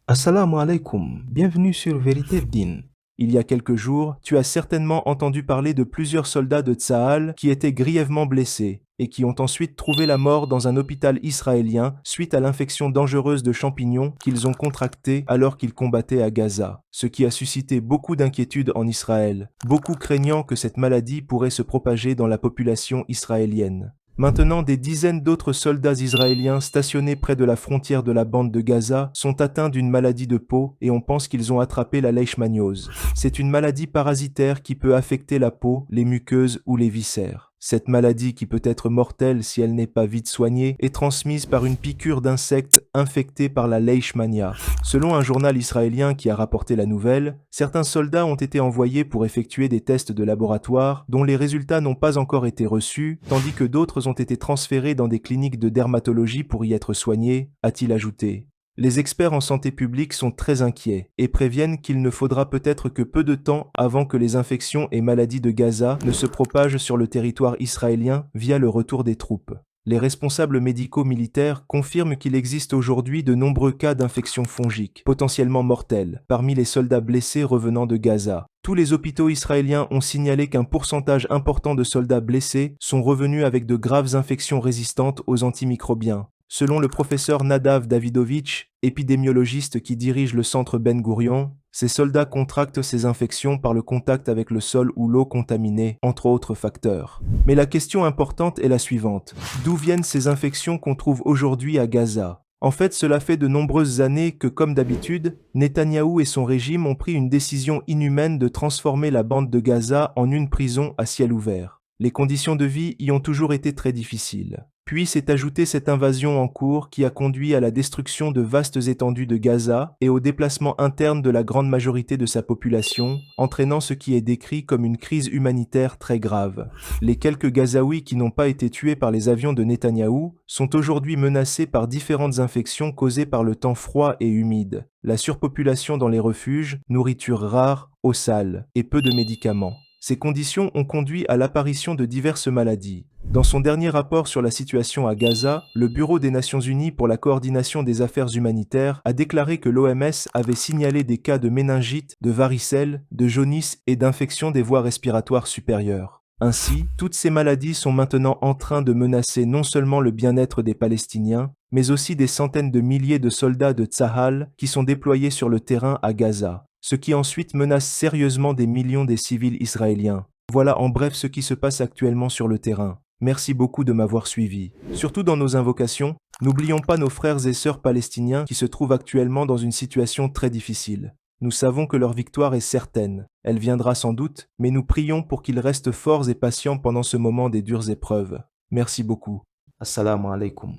Assalamu alaikum, bienvenue sur Vérité Din. Il y a quelques jours, tu as certainement entendu parler de plusieurs soldats de Tsahal qui étaient grièvement blessés et qui ont ensuite trouvé la mort dans un hôpital israélien suite à l'infection dangereuse de champignons qu'ils ont contractée alors qu'ils combattaient à Gaza, ce qui a suscité beaucoup d'inquiétudes en Israël, beaucoup craignant que cette maladie pourrait se propager dans la population israélienne. Maintenant, des dizaines d'autres soldats israéliens stationnés près de la frontière de la bande de Gaza sont atteints d'une maladie de peau et on pense qu'ils ont attrapé la leishmaniose. C'est une maladie parasitaire qui peut affecter la peau, les muqueuses ou les viscères. Cette maladie, qui peut être mortelle si elle n'est pas vite soignée, est transmise par une piqûre d'insectes infectés par la leishmania. Selon un journal israélien qui a rapporté la nouvelle, certains soldats ont été envoyés pour effectuer des tests de laboratoire dont les résultats n'ont pas encore été reçus, tandis que d'autres ont été transférés dans des cliniques de dermatologie pour y être soignés, a-t-il ajouté. Les experts en santé publique sont très inquiets et préviennent qu'il ne faudra peut-être que peu de temps avant que les infections et maladies de Gaza ne se propagent sur le territoire israélien via le retour des troupes. Les responsables médicaux militaires confirment qu'il existe aujourd'hui de nombreux cas d'infections fongiques, potentiellement mortelles, parmi les soldats blessés revenant de Gaza. Tous les hôpitaux israéliens ont signalé qu'un pourcentage important de soldats blessés sont revenus avec de graves infections résistantes aux antimicrobiens. Selon le professeur Nadav Davidovitch, épidémiologiste qui dirige le centre Ben Gourion, ces soldats contractent ces infections par le contact avec le sol ou l'eau contaminée, entre autres facteurs. Mais la question importante est la suivante. D'où viennent ces infections qu'on trouve aujourd'hui à Gaza ? En fait, cela fait de nombreuses années que, comme d'habitude, Netanyahou et son régime ont pris une décision inhumaine de transformer la bande de Gaza en une prison à ciel ouvert. Les conditions de vie y ont toujours été très difficiles. Puis s'est ajoutée cette invasion en cours qui a conduit à la destruction de vastes étendues de Gaza et au déplacement interne de la grande majorité de sa population, entraînant ce qui est décrit comme une crise humanitaire très grave. Les quelques Gazaouis qui n'ont pas été tués par les avions de Netanyahou sont aujourd'hui menacés par différentes infections causées par le temps froid et humide, la surpopulation dans les refuges, nourriture rare, eau sale et peu de médicaments. Ces conditions ont conduit à l'apparition de diverses maladies. Dans son dernier rapport sur la situation à Gaza, le Bureau des Nations Unies pour la coordination des affaires humanitaires a déclaré que l'OMS avait signalé des cas de méningite, de varicelle, de jaunisse et d'infection des voies respiratoires supérieures. Ainsi, toutes ces maladies sont maintenant en train de menacer non seulement le bien-être des Palestiniens, mais aussi des centaines de milliers de soldats de Tsahal qui sont déployés sur le terrain à Gaza, ce qui ensuite menace sérieusement des millions des civils israéliens. Voilà en bref ce qui se passe actuellement sur le terrain. Merci beaucoup de m'avoir suivi. Surtout dans nos invocations, n'oublions pas nos frères et sœurs palestiniens qui se trouvent actuellement dans une situation très difficile. Nous savons que leur victoire est certaine. Elle viendra sans doute, mais nous prions pour qu'ils restent forts et patients pendant ce moment des dures épreuves. Merci beaucoup. Assalamu alaikum.